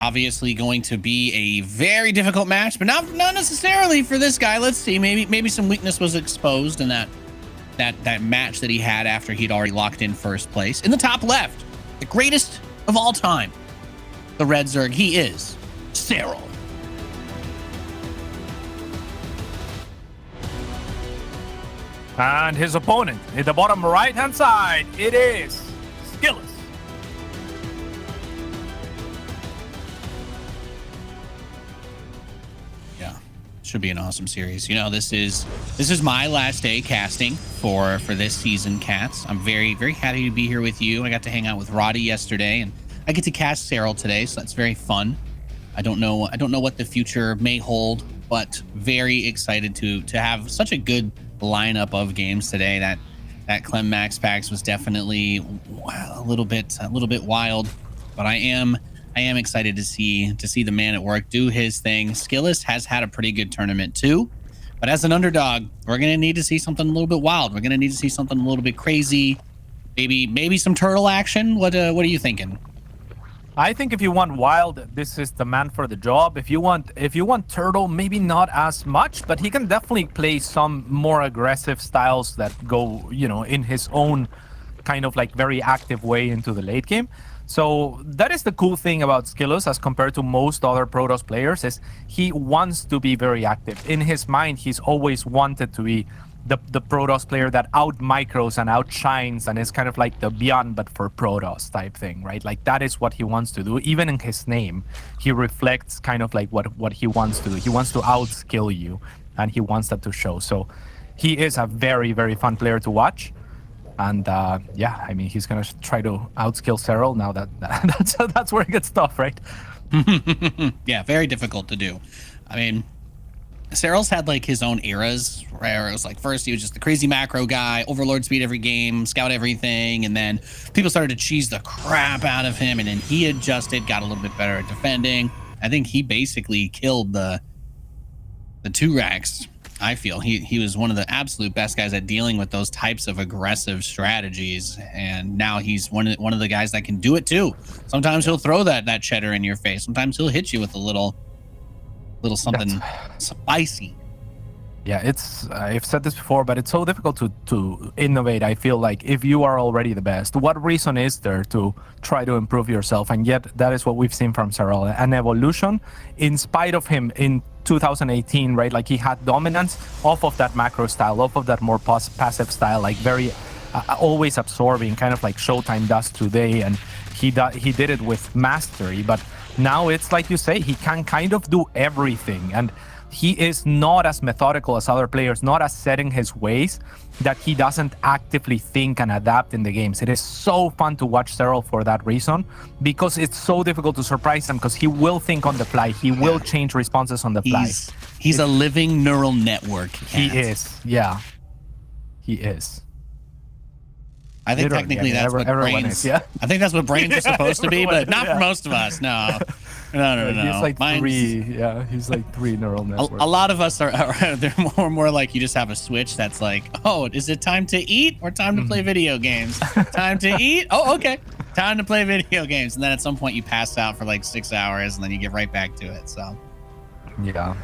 Obviously going to be a very difficult match, but not necessarily for this guy. Let's see. Maybe some weakness was exposed in that match that he had after he'd already locked in first place. In the top left, the greatest of all time, the Red Zerg. He is Serral. And his opponent in the bottom right-hand side, it is SKillous. Should be an awesome series. You know, this is my last day casting for this season, Cats. I'm very happy to be here with you. I got to hang out with Roddy yesterday, and I get to cast Serral today, so that's very fun. I don't know what the future may hold, but very excited to have such a good lineup of games today. That Clem Max Packs was definitely a little bit wild, but I am excited to see the man at work do his thing. SKillous has had a pretty good tournament too, but as an underdog, we're gonna need to see something a little bit wild. We're gonna need to see something a little bit crazy. Maybe some turtle action. What are you thinking? I think if you want wild, this is the man for the job. If you want turtle, maybe not as much, but he can definitely play some more aggressive styles that go, in his own kind of like very active way into the late game. So that is the cool thing about SKillous as compared to most other Protoss players, is he wants to be very active. In his mind, he's always wanted to be the Protoss player that out micros and outshines and is kind of like the Beyond but for Protoss type thing, right? Like that is what he wants to do. Even in his name, he reflects kind of like what he wants to do. He wants to outskill you, and he wants that to show. So he is a very, very fun player to watch. And yeah, I mean, he's gonna try to outskill Serral. Now that's where it gets tough, right? Yeah, very difficult to do. I mean, Serral's had like his own eras, right? Where it was like first he was just the crazy macro guy, overlord speed every game, scout everything, and then people started to cheese the crap out of him, and then he adjusted, got a little bit better at defending. I think he basically killed the 2 racks. I feel he was one of the absolute best guys at dealing with those types of aggressive strategies, and now he's one of the guys that can do it too. Sometimes he'll throw that cheddar in your face. Sometimes he'll hit you with a little something spicy. Yeah, I've said this before, but it's so difficult to innovate. I feel like if you are already the best, what reason is there to try to improve yourself? And yet that is what we've seen from Serral, an evolution in spite of him in 2018, right? Like he had dominance off of that macro style, off of that more passive style, like very always absorbing, kind of like Showtime does today. And he did it with mastery, but now it's like you say, he can kind of do everything. And he is not as methodical as other players, not as set in his ways, that he doesn't actively think and adapt in the games. It is so fun to watch Serral for that reason, because it's so difficult to surprise him, because he will think on the fly. He will change responses on the fly. He's a living neural network. He is. Yeah. He is. I think technically that's what brains. I think that's what brains are supposed to be, but not for most of us. No. He's like three. Yeah, he's like 3 neural networks. A lot of us are they're more like you just have a switch that's like, oh, is it time to eat or time to play video games? Time to eat? Oh, okay. Time to play video games. And then at some point you pass out for like 6 hours and then you get right back to it. So yeah.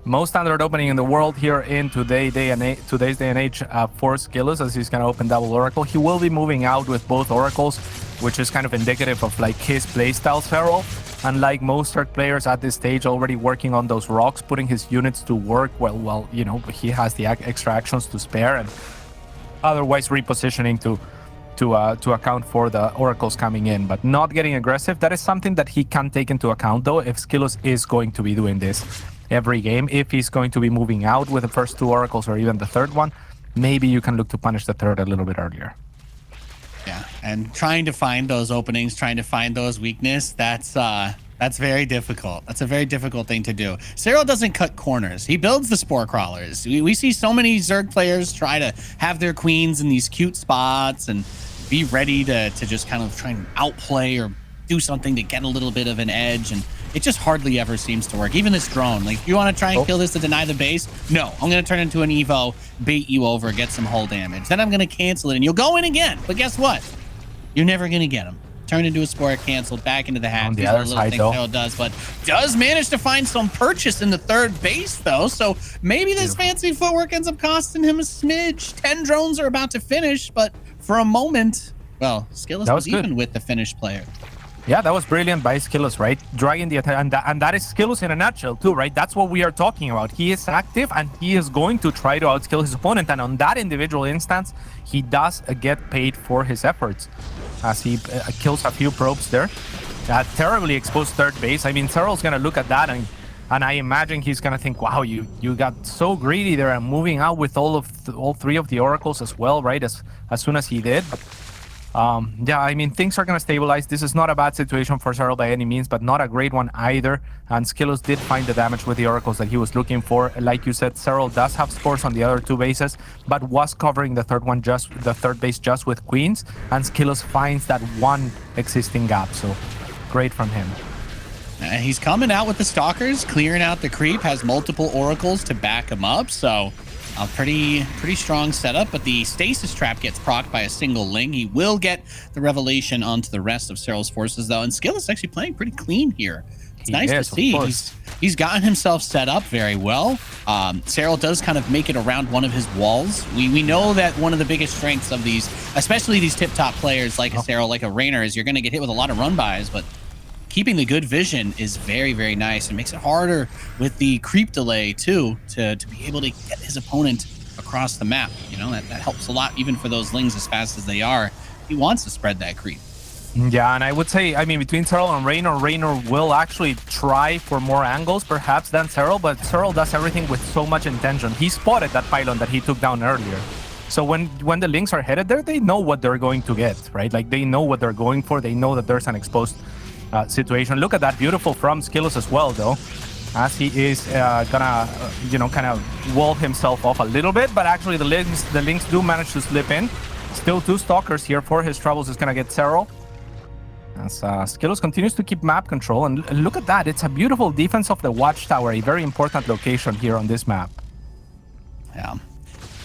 Most standard opening in the world here in today's day and age for SKillous, as he's going to open double Oracle. He will be moving out with both Oracles, which is kind of indicative of like his playstyle, Serral. And like most Zerg players at this stage, already working on those rocks, putting his units to work. Well, he has the extra actions to spare, and otherwise repositioning to account for the Oracles coming in, but not getting aggressive. That is something that he can take into account, though, if SKillous is going to be doing this every game. If he's going to be moving out with the first 2 Oracles or even the third one, maybe you can look to punish the third a little bit earlier. Yeah, and trying to find those openings, trying to find those weakness, that's very difficult. That's a very difficult thing to do. Serral doesn't cut corners. He builds the spore crawlers. We see so many Zerg players try to have their queens in these cute spots and be ready to just kind of try and outplay or do something to get a little bit of an edge, and it just hardly ever seems to work. Even this drone, like, you want to try and kill this to deny the base? No, I'm going to turn into an Evo, bait you over, get some hull damage. Then I'm going to cancel it, and you'll go in again. But guess what? You're never going to get him. turned into a spore, canceled, back into the hatch. On the These are other little side, things though. Serral does, but does manage to find some purchase in the third base, though. So maybe this fancy footwork ends up costing him a smidge. 10 drones are about to finish, but for a moment, well, SKillous was even with the finished player. Yeah, that was brilliant by SKillous, right? Dragging the attack, and that is SKillous in a nutshell too, right? That's what we are talking about. He is active, and he is going to try to outskill his opponent, and on that individual instance, he does get paid for his efforts, as he kills a few probes there. Terribly exposed third base. I mean, Serral's gonna look at that, and I imagine he's gonna think, wow, you got so greedy there and moving out with all three of the oracles as well, right? As soon as he did. Yeah, I mean, things are going to stabilize. This is not a bad situation for Serral by any means, but not a great one either. And SKillous did find the damage with the oracles that he was looking for. Like you said, Serral does have spores on the other two bases, but was covering the third base just with queens. And SKillous finds that one existing gap. So great from him. He's coming out with the stalkers, clearing out the creep, has multiple oracles to back him up. So a pretty strong setup, but the stasis trap gets procced by a single Ling. He will get the revelation onto the rest of Serral's forces, though, and SKillous is actually playing pretty clean here. It's nice to see. He's gotten himself set up very well. Serral does kind of make it around one of his walls. We know that one of the biggest strengths of these, especially these tip-top players like a Serral, like a Raynor, is you're going to get hit with a lot of run-bys, but keeping the good vision is very, very nice. It makes it harder with the creep delay, too, to be able to get his opponent across the map. You know, that helps a lot, even for those Lings as fast as they are. He wants to spread that creep. Yeah, and I would say, I mean, between Serral and Raynor will actually try for more angles, perhaps, than Serral, but Serral does everything with so much intention. He spotted that pylon that he took down earlier. So when the Lings are headed there, they know what they're going to get, right? Like, they know what they're going for. They know that there's an exposed situation. Look at that, beautiful from SKillous as well, though, as he is gonna, you know, kind of wall himself off a little bit, but actually the Lings do manage to slip in. Still two stalkers here for his troubles is gonna get Serral. As SKillous continues to keep map control, and look at that, it's a beautiful defense of the watchtower, a very important location here on this map. Yeah.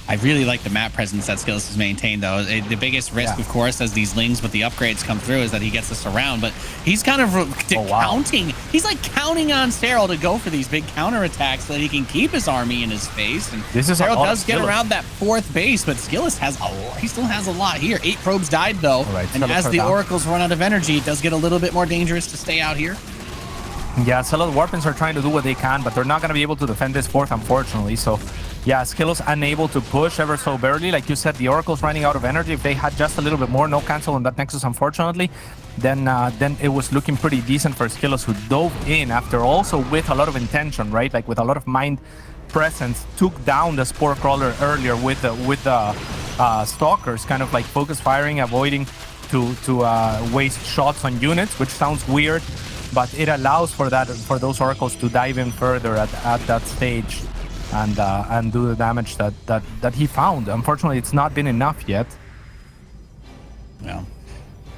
I really like the map presence that SKillous has maintained, though. The biggest risk, of course, as these Lings with the upgrades come through, is that he gets the surround, but he's kind of counting. He's like counting on Serral to go for these big counterattacks so that he can keep his army in his face. And Serral does get around that fourth base, but SKillous has a lot. He still has a lot here. 8 probes died, though. And as the oracles run out of energy, it does get a little bit more dangerous to stay out here. Yeah, Serral Warpins are trying to do what they can, but they're not going to be able to defend this fourth, unfortunately. So yeah, SKillous unable to push ever so barely. Like you said, the Oracle's running out of energy. If they had just a little bit more, no cancel on that Nexus, unfortunately, then it was looking pretty decent for SKillous, who dove in after also with a lot of intention, right? Like with a lot of mind presence, took down the Spore Crawler earlier with the Stalkers, kind of like focus firing, avoiding to waste shots on units, which sounds weird, but it allows for those Oracles to dive in further at that stage and do the damage that he found. Unfortunately, it's not been enough yet. Well,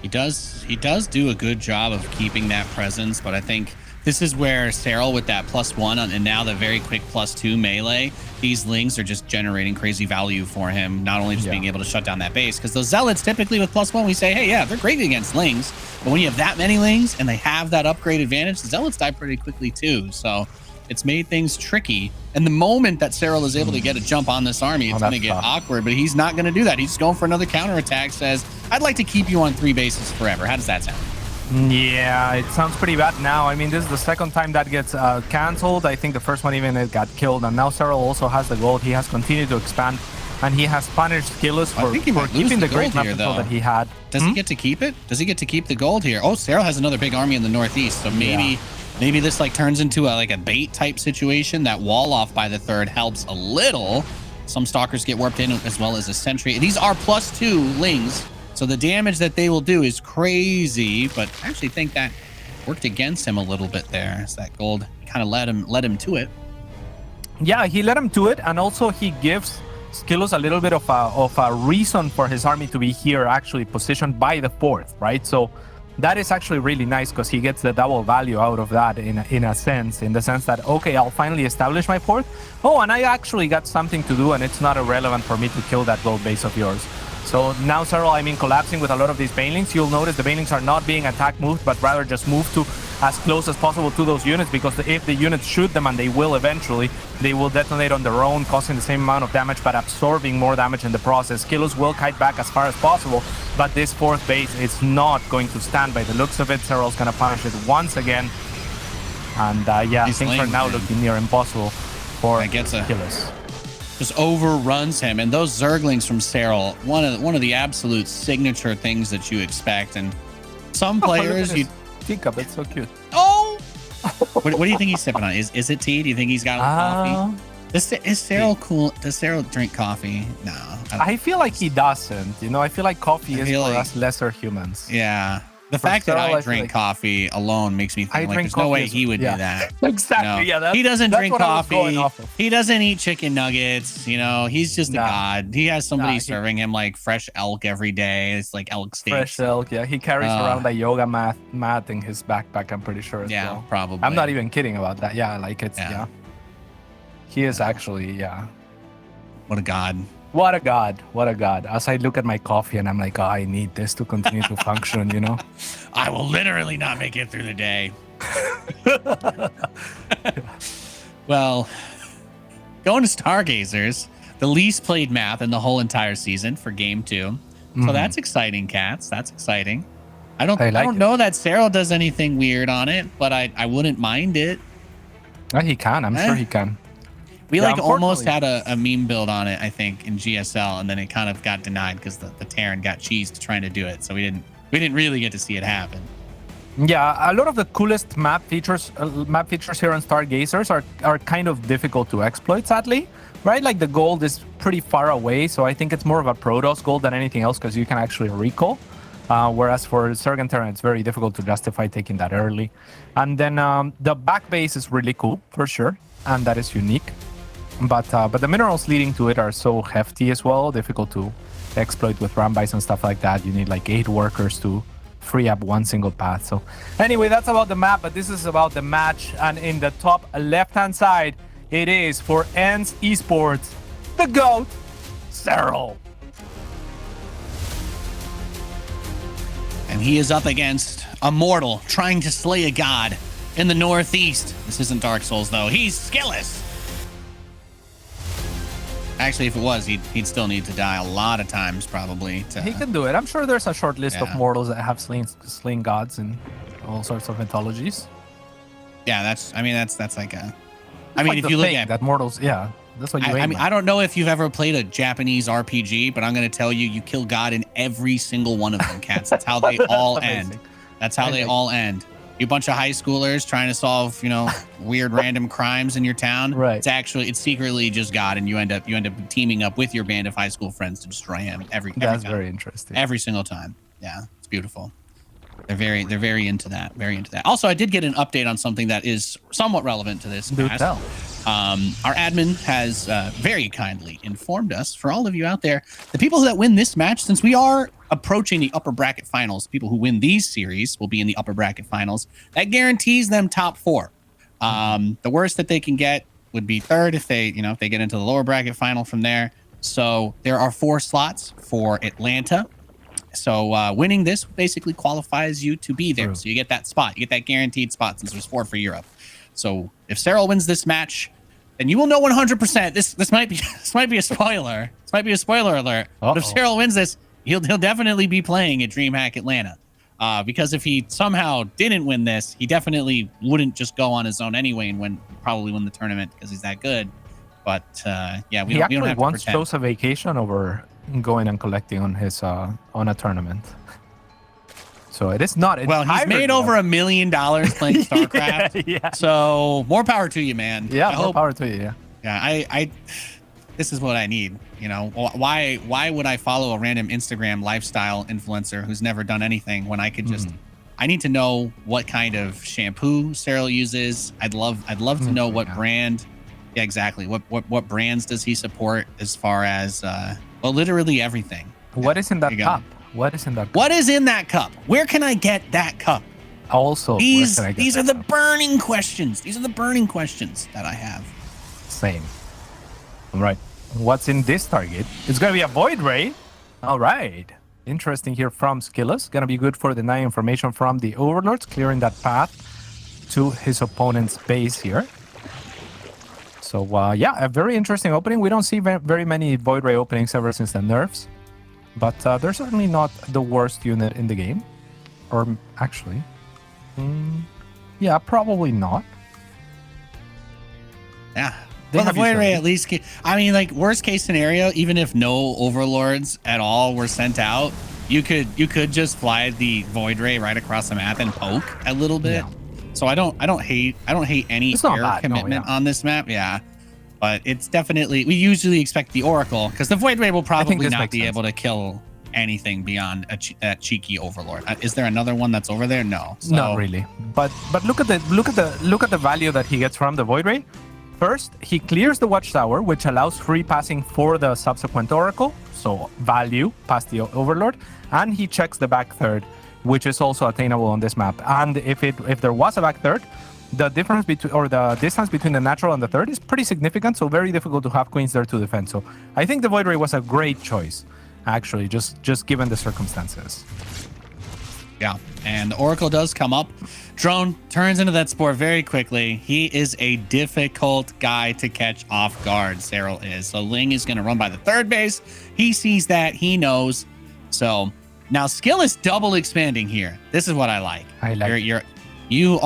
he does do a good job of keeping that presence, but I think this is where Serral with that +1 and now the very quick +2 melee, these Lings are just generating crazy value for him, not only just being able to shut down that base, because those Zealots typically with +1, we say, hey, yeah, they're great against Lings, but when you have that many Lings and they have that upgrade advantage, the Zealots die pretty quickly too, so it's made things tricky. And the moment that Serral is able to get a jump on this army, it's going to get awkward, but he's not going to do that. He's just going for another counterattack, says, I'd like to keep you on 3 bases forever. How does that sound? Yeah, it sounds pretty bad now. I mean, this is the second time that gets canceled. I think the first one even it got killed, and now Serral also has the gold. He has continued to expand, and he has punished SKillous for keeping the great map control that he had. Does he get to keep it? Does he get to keep the gold here? Oh, Serral has another big army in the northeast, so maybe this like turns into like a bait type situation. That wall off by the third helps a little. Some Stalkers get warped in as well as a sentry. These are +2 Lings, so the damage that they will do is crazy, but I actually think that worked against him a little bit there, as that gold kind of led him to it. Yeah, he led him to it, and also he gives SKillous a little bit of a reason for his army to be here, actually positioned by the fourth, right? So that is actually really nice, because he gets the double value out of that in a sense, in the sense that, okay, I'll finally establish my fourth. Oh, and I actually got something to do, and it's not irrelevant for me to kill that gold base of yours. So now Serral, I mean, collapsing with a lot of these banelings. You'll notice the banelings are not being attack moved, but rather just moved to as close as possible to those units, because if the units shoot them, and they will eventually, they will detonate on their own, causing the same amount of damage, but absorbing more damage in the process. SKillous will kite back as far as possible, but this fourth base is not going to stand by the looks of it. Serral's going to punish it once again. And yeah, things are now looking near impossible for SKillous. Just overruns him, and those Zerglings from Serral, one of the absolute signature things that you expect. And some players, teacup, it's so cute. Oh, what do you think he's sipping on? Is it tea? Do you think he's got coffee? Is Serral cool? Does Serral drink coffee? No, I feel like he doesn't. You know, I feel like coffee is for us lesser humans. Yeah. The fact that I drink coffee alone makes me think like there's no way he would do that. Exactly. You know? Yeah. He doesn't drink coffee. He doesn't eat chicken nuggets. You know, he's just a god. He has somebody serving him like fresh elk every day. It's like elk steaks. Fresh elk. Yeah. He carries around a yoga mat in his backpack, I'm pretty sure. Yeah, well. probably. I'm not even kidding about that. Yeah. Like it's, He is actually, What a god. What a god. What a god. As I look at my coffee and I'm like, oh, I need this to continue to function, you know? I will literally not make it through the day. Well, going to Stargazers, the least played map in the whole entire season for game 2. So that's exciting, cats. That's exciting. I don't know that Serral does anything weird on it, but I wouldn't mind it. He can. I'm sure he can. We almost had a meme build on it, I think, in GSL, and then it kind of got denied because the Terran got cheesed trying to do it. So we didn't really get to see it happen. Yeah, a lot of the coolest map features here on Stargazers are kind of difficult to exploit, sadly. Right, like the gold is pretty far away, so I think it's more of a Protoss gold than anything else because you can actually recall. Whereas for Zerg Terran, it's very difficult to justify taking that early. And then the back base is really cool for sure, and that is unique. But the minerals leading to it are so hefty as well, difficult to exploit with Rambis and stuff like that. You need like 8 workers to free up one single path. So anyway, that's about the map, but this is about the match. And in the top left-hand side, it is for ENCE Esports, the GOAT, Serral. And he is up against a mortal trying to slay a god in the northeast. This isn't Dark Souls, though. He's SKillous. Actually, if it was, he'd still need to die a lot of times, probably. He can do it. I'm sure there's a short list of mortals that have slain gods in all sorts of mythologies. Yeah, that's like a... I mean, if you look at... that mortals, that's what you aim at. I don't know if you've ever played a Japanese RPG, but I'm going to tell you, you kill God in every single one of them, cats. That's how they all end. That's how they all end. You bunch of high schoolers trying to solve, weird random crimes in your town. Right. It's secretly just God, and you end up teaming up with your band of high school friends to destroy him every That's time. very interesting. Every single time. Yeah, it's beautiful. They're very into that. Very into that. Also, I did get an update on something that is somewhat relevant to this. Do tell. Our admin has very kindly informed us, for all of you out there, the people that win this match, since we are approaching the upper bracket finals, people who win these series will be in the upper bracket finals. That guarantees them top 4. The worst that they can get would be 3rd if they get into the lower bracket final from there. So there are 4 slots for Atlanta. So winning this basically qualifies you to be there. True. So you get that spot. You get that guaranteed spot since there's 4 for Europe. So if Serral wins this match, then you will know 100%. This might be a spoiler. This might be a spoiler alert. But if Serral wins this, he'll definitely be playing at DreamHack Atlanta. Because if he somehow didn't win this, he definitely wouldn't just go on his own anyway and probably win the tournament because he's that good. But we don't have to pretend. He once chose a vacation over going and collecting on his on a tournament. So it is not. Well, he's made over $1 million playing StarCraft. Yeah. So more power to you, man. Yeah, more power to you. Yeah. Yeah. I this is what I need. Why would I follow a random Instagram lifestyle influencer who's never done anything when I could just? I need to know what kind of shampoo Serral uses. I'd love to know what brand. Yeah, exactly. What brands does he support as far as literally everything. What is in that cup? What is in that cup? What is in that cup? Where can I get that cup? Also, these are the burning questions. These are the burning questions that I have. Same. All right. What's in this target? It's going to be a Void Ray. All right. Interesting here from SKillous. Gonna be good for denying information from the Overlords, clearing that path to his opponent's base here. So, yeah, a very interesting opening. We don't see very many Void Ray openings ever since the nerfs. But they're certainly not the worst unit in the game. Or actually... yeah, probably not. Yeah. Well, the Void Ray at least... I mean, like, worst case scenario, even if no Overlords at all were sent out, you could just fly the Void Ray right across the map and poke a little bit. Yeah. So I don't hate any air commitment on this map. Yeah. But it's definitely... We usually expect the Oracle, because the Void Ray will probably not be able to kill anything beyond that cheeky Overlord. Is there another one that's over there? No. So... Not really. But look at the value that he gets from the Void Ray. First, he clears the Watchtower, which allows free passing for the subsequent Oracle, so value past the Overlord, and he checks the back third, which is also attainable on this map. And if there was a back third, the difference between, or the distance between the natural and the third is pretty significant, so very difficult to have queens there to defend. So I think the Void Ray was a great choice, actually, just given the circumstances. Yeah, and the Oracle does come up. Drone turns into that spore very quickly. He is a difficult guy to catch off guard, Serral is. So Ling is going to run by the third base. He sees that. He knows. So now SKillous double expanding here. This is what I like. You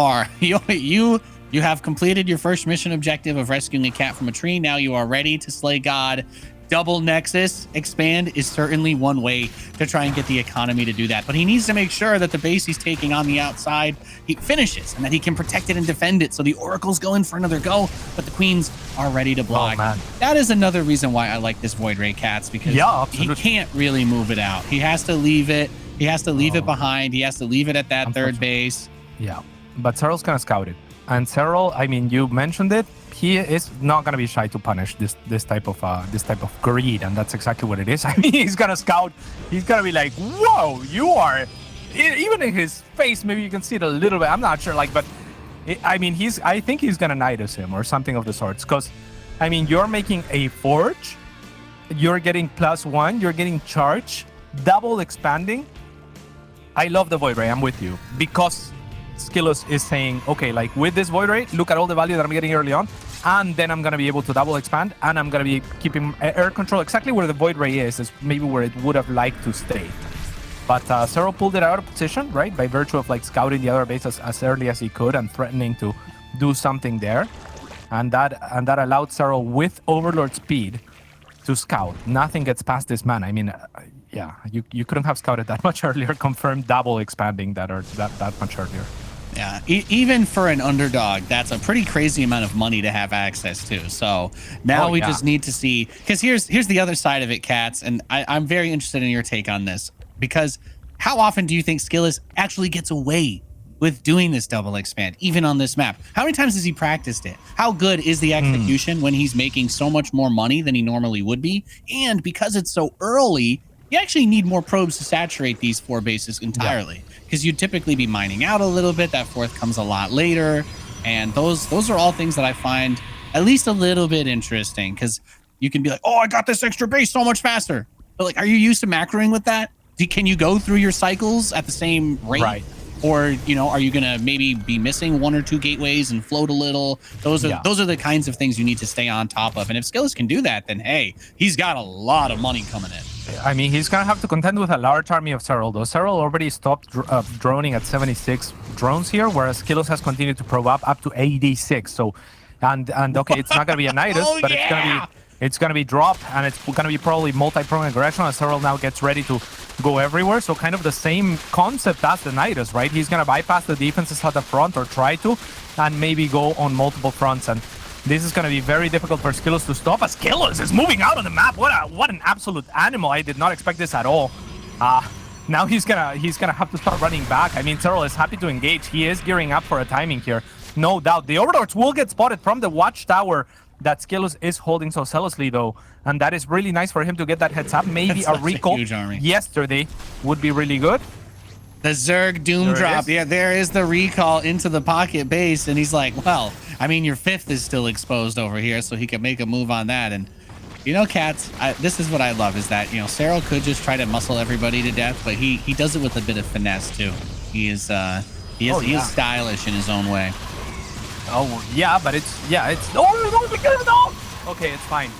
have completed your first mission objective of rescuing a cat from a tree. Now you are ready to slay God. Double Nexus expand is certainly one way to try and get the economy to do that. But he needs to make sure that the base he's taking on the outside, he finishes and that he can protect it and defend it. So the Oracles go in for another go, but the Queens are ready to block. Oh, that is another reason why I like this Void Ray Cats, because he can't really move it out. He has to leave it. He has to leave it behind. He has to leave it at that third base. Yeah, but Serral's gonna scout it. And Serral, I mean, you mentioned it. He is not going to be shy to punish this type of greed, and that's exactly what it is. I mean, he's going to scout. He's going to be like, "Whoa, you are!" Even in his face, maybe you can see it a little bit. I'm not sure, but I mean, I think he's going to Nidus him or something of the sorts. Because, I mean, you're making a forge, you're getting +1, you're getting charge, double expanding. I love the Void Ray. I'm with you, because SKillous is saying, okay, like with this Void Ray, look at all the value that I'm getting early on, and then I'm going to be able to double expand, and I'm going to be keeping air control exactly where the Void Ray is maybe where it would have liked to stay. But Serral pulled it out of position, right, by virtue of like scouting the other base as early as he could and threatening to do something there. And that allowed Serral, with Overlord speed, to scout. Nothing gets past this man. I mean, yeah, you couldn't have scouted that much earlier, confirmed double expanding that much earlier. Yeah, even for an underdog, that's a pretty crazy amount of money to have access to. So now we just need to see, because here's the other side of it, Cats, and I'm very interested in your take on this, because how often do you think SKillous actually gets away with doing this double expand, even on this map? How many times has he practiced it? How good is the execution when he's making so much more money than he normally would be? And because it's so early, you actually need more probes to saturate these 4 bases entirely, because you'd typically be mining out a little bit. That 4th comes a lot later, and those are all things that I find at least a little bit interesting, because you can be like, oh, I got this extra base so much faster, but like, are you used to macroing with that? Can you go through your cycles at the same rate? Right. Or, you know, are you gonna maybe be missing 1 or 2 gateways and float a little? Those are the kinds of things you need to stay on top of. And if SKillous can do that, then hey, he's got a lot of money coming in. I mean, he's gonna have to contend with a large army of Serral, though. Serral already stopped droning at 76 drones here, whereas SKillous has continued to probe up to 86. So, and okay, it's not gonna be a Nidus, but it's gonna be drop, and it's gonna be probably multi-prone aggression, as Serral now gets ready to go everywhere. So kind of the same concept as the Nidus, right? He's gonna bypass the defenses at the front, or try to, and maybe go on multiple fronts. And this is gonna be very difficult for SKillous to stop, as SKillous is moving out on the map. What an absolute animal! I did not expect this at all. Now he's gonna have to start running back. I mean, Serral is happy to engage. He is gearing up for a timing here, no doubt. The Overlords will get spotted from the Watchtower that SKillous is holding so zealously, though, and that is really nice for him to get that heads up. Maybe a recall yesterday would be really good. The Zerg Doom drop. Yeah, there is the recall into the pocket base, and he's like, well, I mean, your 5th is still exposed over here, so he can make a move on that. And You know, Cats, this is what I love is that, you know, Serral could just try to muscle everybody to death, but he does it with a bit of finesse too. He is stylish in his own way. Oh yeah, but it's oh because no. Okay, it's fine.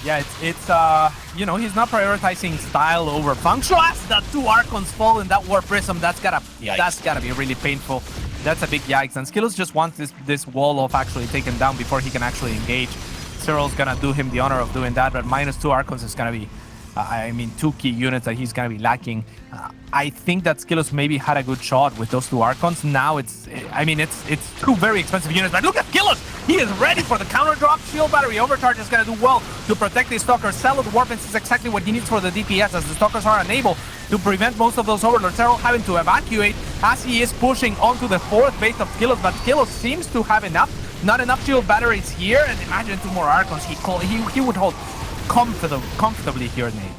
Yeah, it's you know, he's not prioritizing style over function. As the 2 Archons fall in that War Prism, that's gotta be really painful. That's a big yikes. And SKillous just wants this wall of actually taken down before he can actually engage. Serral's gonna do him the honor of doing that, but -2 Archons is gonna be, I mean, 2 key units that he's gonna be lacking. I think that SKillous maybe had a good shot with those 2 Archons. Now it's 2 very expensive units, but look at SKillous! He is ready for the counter drop. Shield Battery Overcharge is gonna do well to protect these Stalkers. Serral with Warpins is exactly what he needs for the DPS, as the Stalkers are unable to prevent most of those Overlords. Serral having to evacuate as he is pushing onto the 4th base of SKillous, but SKillous seems to have enough. Not enough shield batteries here, and imagine 2 more Archons. He would hold comfortably here, Nate.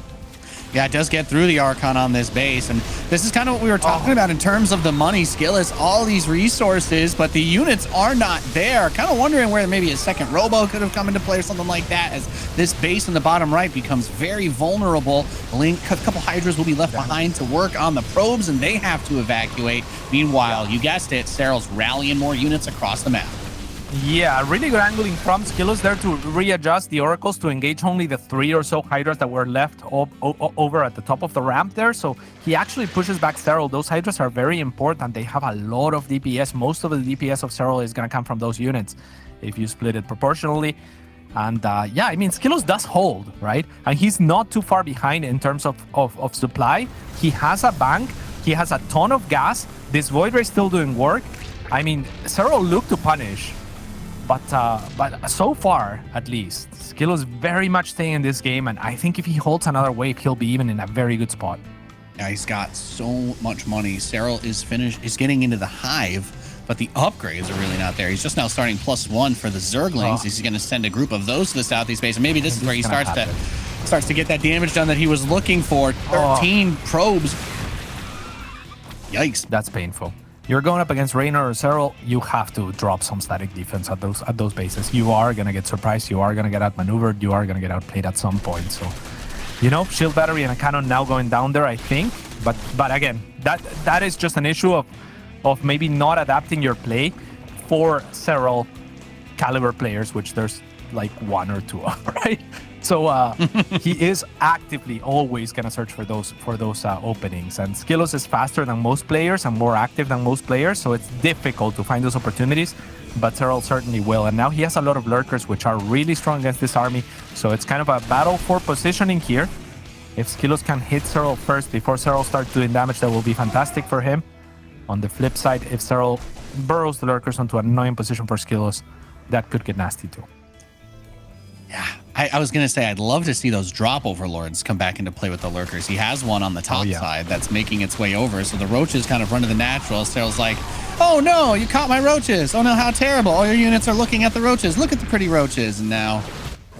Yeah, it does get through the Archon on this base, and this is kind of what we were talking about in terms of the money. SKillous, all these resources, but the units are not there. Kind of wondering where maybe a second Robo could have come into play or something like that, as this base in the bottom right becomes very vulnerable. A couple Hydras will be left behind to work on the probes, and they have to evacuate. Meanwhile, you guessed it, Serral's rallying more units across the map. Yeah, really good angling from SKillous there to readjust the Oracles to engage only the 3 or so Hydras that were left over at the top of the ramp there. So he actually pushes back Serral. Those Hydras are very important. They have a lot of DPS. Most of the DPS of Serral is going to come from those units if you split it proportionally. And yeah, I mean, SKillous does hold, right? And he's not too far behind in terms of supply. He has a bank. He has a ton of gas. This Void Ray is still doing work. I mean, Serral looked to punish. But so far, at least, SKillous very much staying in this game, and I think if he holds another wave, he'll be even in a very good spot. Yeah, he's got so much money. Serral is getting into the Hive, but the upgrades are really not there. He's just now starting +1 for the Zerglings. He's going to send a group of those to the southeast base, and maybe this is where he starts to get that damage done that he was looking for. 13 probes. Yikes. That's painful. You're going up against Reynor or Serral, you have to drop some static defense at those bases. You are going to get surprised, you are going to get outmaneuvered, you are going to get outplayed at some point. So, you know, shield battery and a cannon now going down there, I think. But again, that is just an issue of maybe not adapting your play for Serral caliber players, which there's like 1 or 2 of, right? So he is actively always going to search for those openings. And SKillous is faster than most players and more active than most players, so it's difficult to find those opportunities, but Serral certainly will. And now he has a lot of lurkers, which are really strong against this army, so it's kind of a battle for positioning here. If SKillous can hit Serral first before Serral starts doing damage, that will be fantastic for him. On the flip side, if Serral burrows the lurkers onto an annoying position for SKillous, that could get nasty too. Yeah, I was going to say, I'd love to see those drop overlords come back into play with the lurkers. He has one on the top side that's making its way over. So the roaches kind of run to the natural. Serral's like, oh no, you caught my roaches. Oh no, how terrible. All your units are looking at the roaches. Look at the pretty roaches. And now,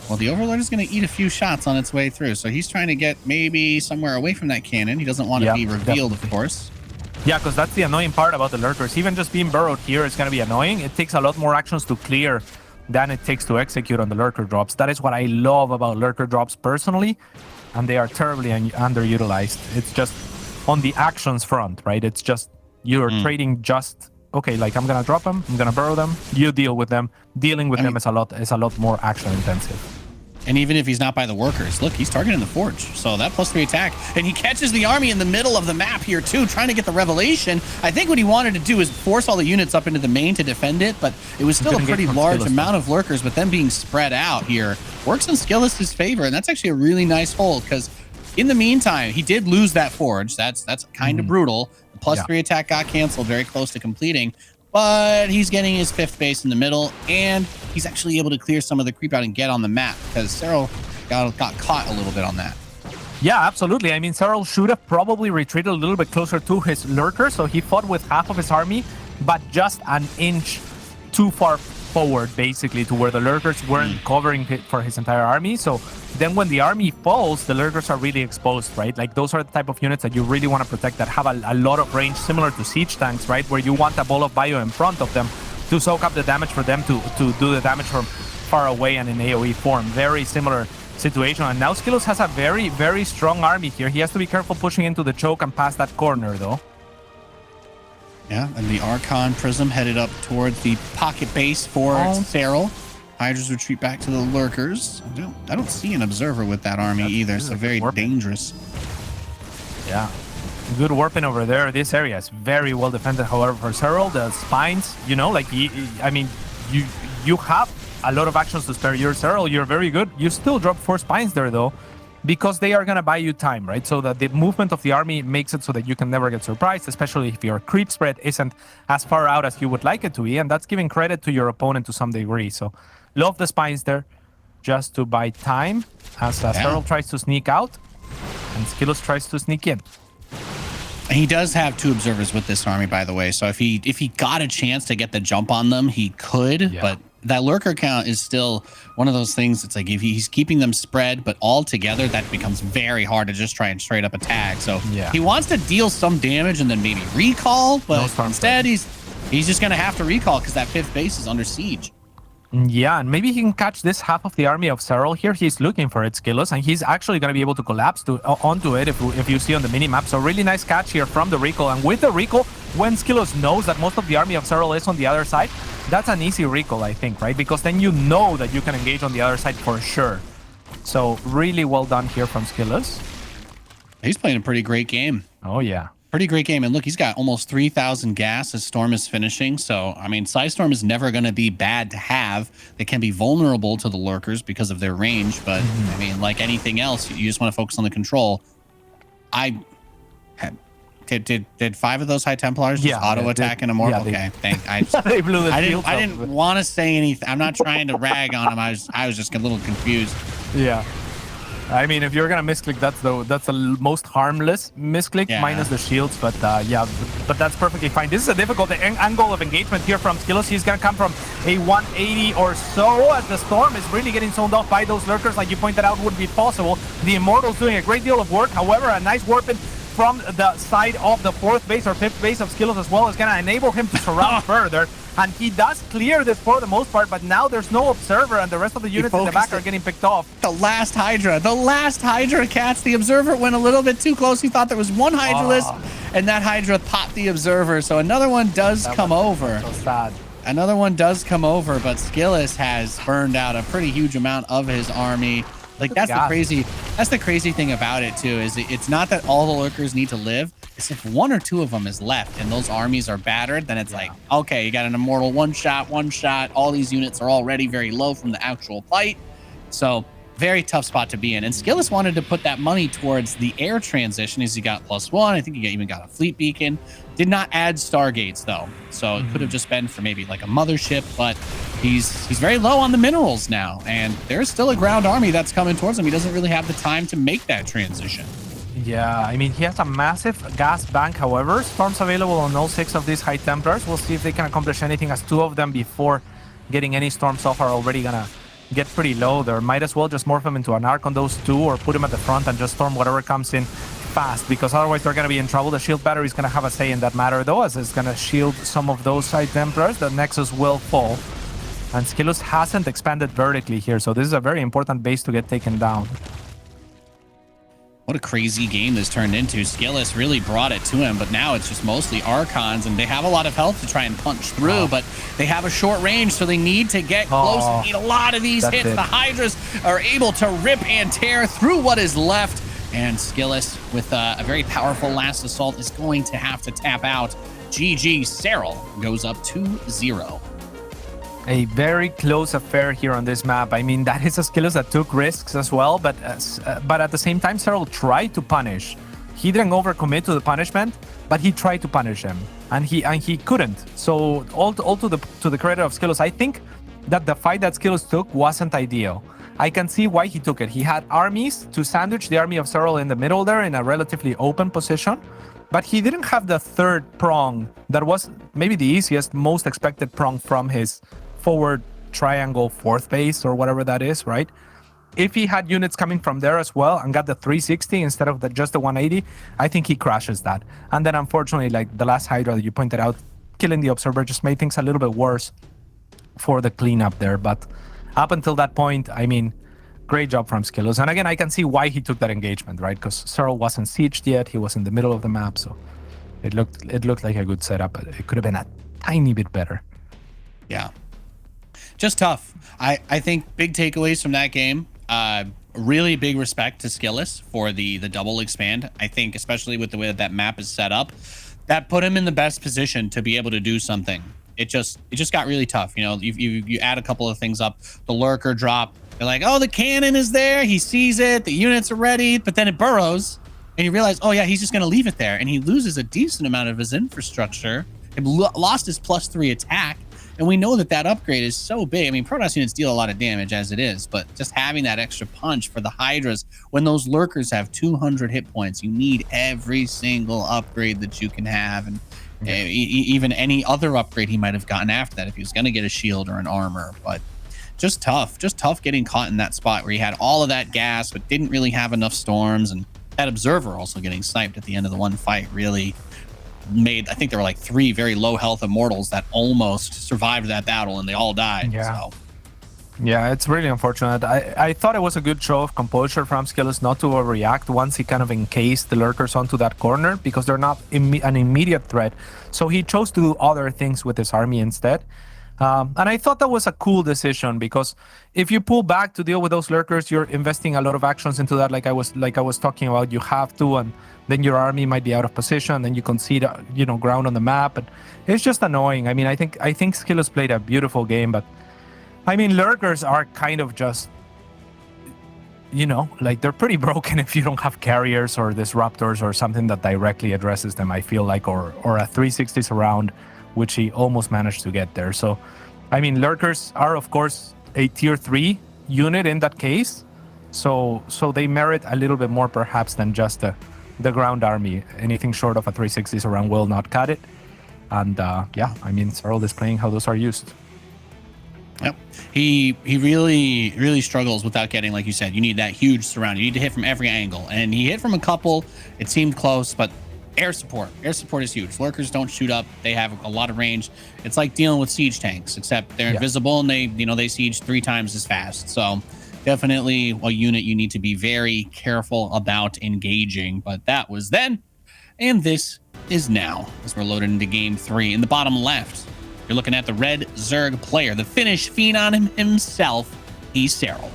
well, the overlord is going to eat a few shots on its way through. So he's trying to get maybe somewhere away from that cannon. He doesn't want to be revealed, of course. Yeah, because that's the annoying part about the lurkers. Even just being burrowed here is going to be annoying. It takes a lot more actions to clear than it takes to execute on the lurker drops. That is what I love about lurker drops personally, and they are terribly underutilized. It's just on the actions front, right? It's just you're trading just, okay, like I'm gonna drop them, I'm gonna burrow them, you deal with them. Dealing with them is a lot more action intensive. And even if he's not by the workers, look, he's targeting the Forge. So that +3 attack. And he catches the army in the middle of the map here too, trying to get the Revelation. I think what he wanted to do is force all the units up into the main to defend it, but it was still a pretty large amount of lurkers, but them being spread out here works in SKillous' favor. And that's actually a really nice hold, because in the meantime, he did lose that Forge. That's kind of brutal. The +3 attack got canceled very close to completing. But he's getting his 5th base in the middle, and he's actually able to clear some of the creep out and get on the map, because Serral got caught a little bit on that. Yeah, absolutely. I mean, Serral should have probably retreated a little bit closer to his lurker, so he fought with half of his army, but just an inch too far forward, basically, to where the lurkers weren't covering for his entire army. So then when the army falls, the lurkers are really exposed, right? Like, those are the type of units that you really want to protect, that have a lot of range, similar to siege tanks, right? Where you want a ball of bio in front of them to soak up the damage for them to do the damage from far away and in AoE form. Very similar situation. And now SKillous has a very, very strong army here. He has to be careful pushing into the choke and past that corner, though. Yeah, and the Archon Prism headed up towards the pocket base for Serral. Hydras retreat back to the lurkers. I don't see an observer with that army either, so very dangerous. Yeah. Good warping over there. This area is very well defended, however, for Serral. The spines, you know, like, I mean, you have a lot of actions to spare. You're Serral, you're very good. You still drop 4 spines there, though, because they are going to buy you time, right? So that the movement of the army makes it so that you can never get surprised, especially if your creep spread isn't as far out as you would like it to be, and that's giving credit to your opponent to some degree. So love the spines there just to buy time as Serral tries to sneak out and SKillous tries to sneak in. He does have 2 observers with this army, by the way, so if he got a chance to get the jump on them, he could, but that lurker count is still one of those things. It's like if he's keeping them spread, but all together, that becomes very hard to just try and straight up attack. So he wants to deal some damage and then maybe recall, but instead he's just going to have to recall because that 5th base is under siege. Yeah, and maybe he can catch this half of the army of Serral here. He's looking for it, SKillous, and he's actually going to be able to collapse onto it if you see on the minimap. So really nice catch here from the recall. And with the recall, when SKillous knows that most of the army of Serral is on the other side, that's an easy recall, I think, right? Because then you know that you can engage on the other side for sure. So really well done here from SKillous. He's playing a pretty great game. Oh, yeah. Pretty great game. And look, he's got almost 3,000 gas as Storm is finishing. So, I mean, Storm is never going to be bad to have. They can be vulnerable to the lurkers because of their range. But, I mean, like anything else, you just want to focus on the control. Did 5 of those High Templars just auto-attack in a mortal? Okay, they blew the shield. I didn't want to say anything. I'm not trying to rag on him. I was just a little confused. Yeah. I mean, if you're gonna misclick, that's the most harmless misclick minus the shields. But but that's perfectly fine. This is a difficult angle of engagement here from SKillous. He's gonna come from a 180 or so as the Storm is really getting zoned off by those lurkers, like you pointed out would be possible. The Immortal's doing a great deal of work. However, a nice warping from the side of the 4th base or 5th base of SKillous as well is gonna enable him to surround further. And he does clear this for the most part, but now there's no observer and the rest of the units in the back are getting picked off. The last Hydra, Cats. The observer went a little bit too close. He thought there was one Hydralist, and that Hydra popped the observer. So another one does come over. So sad. Another one does come over, but SKillous has burned out a pretty huge amount of his army. Like that's the crazy thing about it too, is it's not that all the lurkers need to live. It's if 1 or 2 of them is left and those armies are battered, then it's like, okay, you got an Immortal one shot. All these units are already very low from the actual fight. So very tough spot to be in. And SKillous wanted to put that money towards the air transition as he got +1. I think he even got a fleet beacon. Did not add Stargates though. So it could have just been for maybe like a mothership, but he's very low on the minerals now. And there's still a ground army that's coming towards him. He doesn't really have the time to make that transition. Yeah, I mean, he has a massive gas bank. However, Storms available on all 6 of these High Templars. We'll see if they can accomplish anything, as 2 of them before getting any Storms off are already gonna get pretty low there. Might as well just morph him into an arc on those 2 or put him at the front and just storm whatever comes in fast, because otherwise they're going to be in trouble. The shield battery is going to have a say in that matter, though, as it's going to shield some of those High Templars. The Nexus will fall. And SKillous hasn't expanded vertically here, so this is a very important base to get taken down. What a crazy game this turned into. SKillous really brought it to him, but now it's just mostly Archons, and they have a lot of health to try and punch through, but they have a short range, so they need to get close and need a lot of these hits. The Hydras are able to rip and tear through what is left, and SKillous, with a very powerful last assault, is going to have to tap out. GG, Serral goes up 2-0. A very close affair here on this map. I mean, that is a SKillous that took risks as well, but at the same time, Serral tried to punish. He didn't overcommit to the punishment, but he tried to punish him, and he couldn't. So all to the credit of SKillous, I think that the fight that SKillous took wasn't ideal. I can see why he took it. He had armies to sandwich the army of Serral in the middle there in a relatively open position, but he didn't have the 3rd prong that was maybe the easiest, most expected prong from his forward triangle 4th base or whatever that is, right? If he had units coming from there as well and got the 360 instead of just the 180, I think he crashes that. And then unfortunately, like the last Hydra that you pointed out, killing the observer just made things a little bit worse for the cleanup there. But up until that point, I mean, Great job from SKillous. And again, I can see why he took that engagement, right? Because Serral wasn't sieged yet. He was in the middle of the map, so it looked like a good setup. But it could have been a tiny bit better. Yeah. Just tough. I think big takeaways from that game. Really big respect to SKillous for the double expand. I think especially with the way that map is set up, that put him in the best position to be able to do something. It just got really tough. You know, you add a couple of things up. The lurker drop. They're like, oh, the cannon is there. He sees it. The units are ready. But then it burrows, and you realize, oh yeah, he's just gonna leave it there, and he loses a decent amount of his infrastructure. He lost his +3 attack. And we know that upgrade is so big. I mean, Protoss units deal a lot of damage as it is, but just having that extra punch for the Hydras, when those lurkers have 200 hit points, you need every single upgrade that you can have. And even any other upgrade he might have gotten after that if he was going to get a shield or an armor. But just tough getting caught in that spot where he had all of that gas, but didn't really have enough storms. And that observer also getting sniped at the end of the one fight really made, I think there were like 3 very low health immortals that almost survived that battle, and they all died. Yeah. Yeah, it's really unfortunate. I thought it was a good show of composure from SKillous not to overreact once he kind of encased the lurkers onto that corner, because they're not an immediate threat. So he chose to do other things with his army instead. And I thought that was a cool decision, because if you pull back to deal with those lurkers, you're investing a lot of actions into that. Like I was talking about, you have to, and then your army might be out of position, then you concede, ground on the map, and it's just annoying. I mean, I think SKillous played a beautiful game, but I mean, lurkers are kind of just, like they're pretty broken if you don't have carriers or disruptors or something that directly addresses them, I feel like, or a 360 surround, which he almost managed to get there. So, I mean, lurkers are, of course, a tier 3 unit in that case. So they merit a little bit more, perhaps, than just the ground army. Anything short of a 360 surround will not cut it. And yeah, I mean, Serral displaying how those are used. Yep. He really struggles without getting, like you said, you need that huge surround. You need to hit from every angle. And he hit from a couple. It seemed close, but air support is huge. Lurkers don't shoot up. They have a lot of range. It's like dealing with siege tanks, except they're invisible and they siege 3 times as fast. So definitely a unit you need to be very careful about engaging. But that was then, and this is now, as we're loaded into game 3. In the bottom left, you're looking at the red Zerg player, the Finnish phenom himself. He's Serral.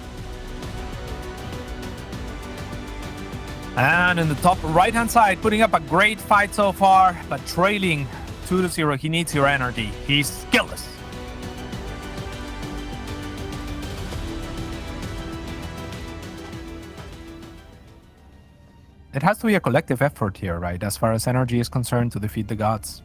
And in the top right-hand side, putting up a great fight so far, but trailing 2-0. He needs your energy. He's SKillous. It has to be a collective effort here, right? As far as energy is concerned, to defeat the gods.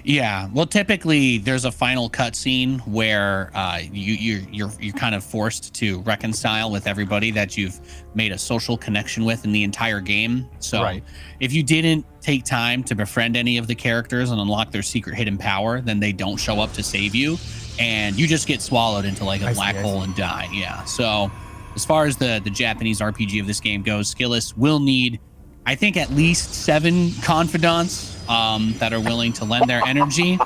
Yeah, well, typically there's a final cutscene where you're kind of forced to reconcile with everybody that you've made a social connection with in the entire game. So if you didn't take time to befriend any of the characters and unlock their secret hidden power, then they don't show up to save you, and you just get swallowed into like a black hole and die. Yeah. So as far as the Japanese RPG of this game goes, SKillous will need, I think, at least 7 confidants that are willing to lend their energy.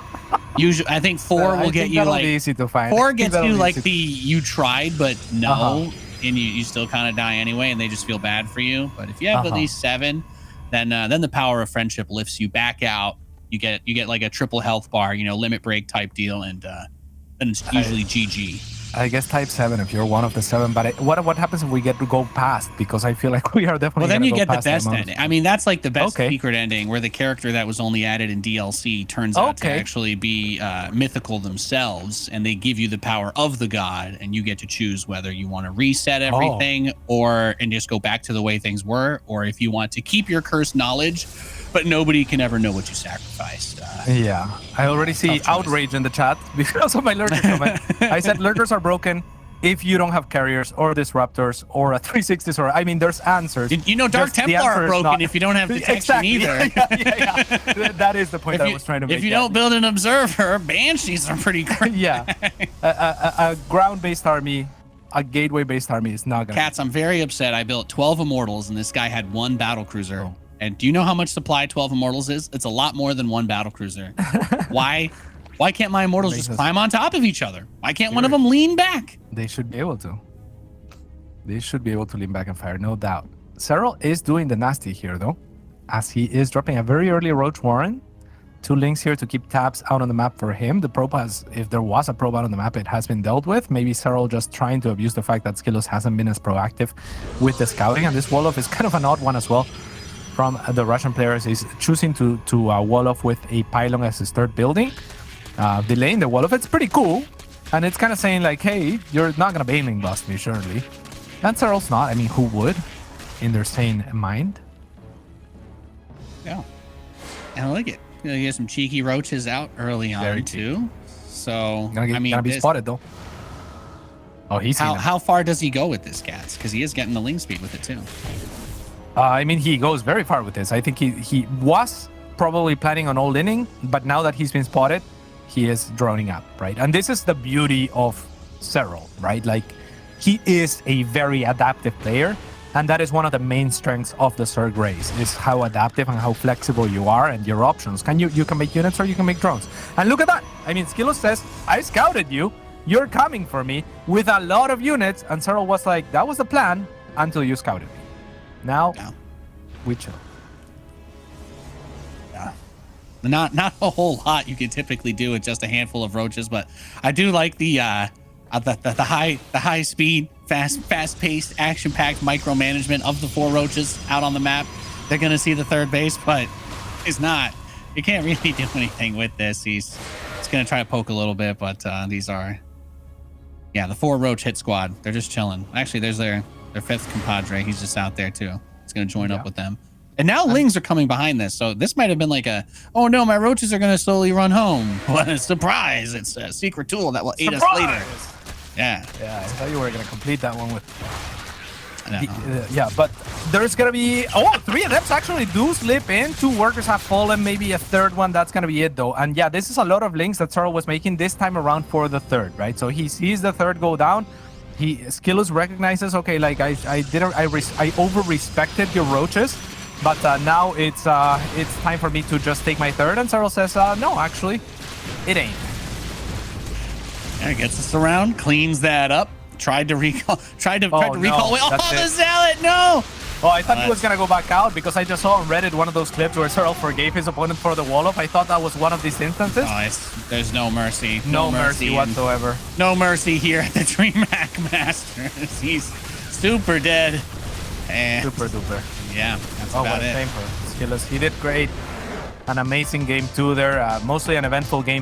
Usually, I think 4 will get you like easy to find. 4 gets you like the you tried but no, and you still kind of die anyway, and they just feel bad for you. But if you have at least 7, then the power of friendship lifts you back out. You get like a triple health bar, limit break type deal, and then it's usually GG. I guess type 7 if you're one of the 7, but what happens if we get to go past? Because I feel like we are definitely. Well, then you get the best ending. I mean, that's like the best secret ending, where the character that was only added in DLC turns out to actually be mythical themselves, and they give you the power of the god, and you get to choose whether you want to reset everything and just go back to the way things were, or if you want to keep your cursed knowledge, but nobody can ever know what you sacrificed. Yeah, I already see outrage in the chat because of my lurker comment. I said lurkers are broken if you don't have carriers or disruptors or a 360s, or I mean, there's answers. Dark Templar are broken if you don't have detection either. Yeah. That is the point I was trying to make. If you don't build an observer, Banshees are pretty great. Yeah, a ground-based army, a gateway-based army is not gonna. Cats, I'm very upset. I built 12 immortals, and this guy had 1 battlecruiser. And do you know how much supply 12 immortals is? It's a lot more than 1 battlecruiser. Why can't my immortals just climb on top of each other? Why can't one of them lean back? They should be able to. They should be able to lean back and fire, no doubt. Serral is doing the nasty here, though, as he is dropping a very early Roach Warren. 2 links here to keep tabs out on the map for him. The probe has, if there was a probe out on the map, it has been dealt with. Maybe Serral just trying to abuse the fact that SKillous hasn't been as proactive with the scouting. And this wall-off is kind of an odd one as well from the Russian players. He's choosing to wall-off with a pylon as his third building. Delaying the wall-off, it's pretty cool. And it's kind of saying like, hey, you're not going to Baneling bust me, surely. And Serral's not. I mean, who would in their sane mind? Yeah. And I like it. He has some cheeky roaches out early on too. So I mean, gonna be spotted though. Oh, he's how far does he go with this, Cats? Because he is getting the ling speed with it too. I mean, he goes very far with this. I think he was probably planning on all-inning, but now that he's been spotted, he is droning up, right? And this is the beauty of Serral, right? Like, he is a very adaptive player. And that is one of the main strengths of the Zerg race, is how adaptive and how flexible you are and your options. You can make units or you can make drones. And look at that. I mean, SKillous says, I scouted you. You're coming for me with a lot of units. And Serral was like, that was the plan until you scouted me. Now, we chill. Yeah. Not a whole lot you can typically do with just a handful of roaches, but I do like the high speed, fast-paced, action-packed micromanagement of the 4 roaches out on the map. They're gonna see the third base, but it's not. You can't really do anything with this. He's gonna try to poke a little bit, but these are, the 4 roach hit squad. They're just chilling. Actually, there's their 5th compadre. He's just out there too. He's gonna join up with them. And now lings are coming behind this, so this might have been like oh no, my roaches are gonna slowly run home. What a surprise! It's a secret tool that will aid us later. Yeah, I thought you were gonna complete that one with. Yeah, but there's gonna be 3 adepts actually do slip in. 2 workers have fallen, maybe a 3rd one. That's gonna be it though. And yeah, this is a lot of links that Serral was making this time around for the 3rd, right? So he sees the 3rd go down. SKillous recognizes, okay, like I over respected your roaches, but now it's time for me to just take my 3rd. And Serral says, no, actually, it ain't. Yeah, gets us around, cleans that up, tried to recall. Wait, the zealot, no! Oh, I thought he was gonna go back out because I just saw on Reddit one of those clips where Serral forgave his opponent for the wall-up. I thought that was one of these instances. Oh, there's no mercy. No mercy whatsoever. No mercy here at the DreamHack Masters. He's super dead. And super duper. Yeah, that's about it. Same for SKillous. He did great. An amazing game too there. Mostly an eventful game.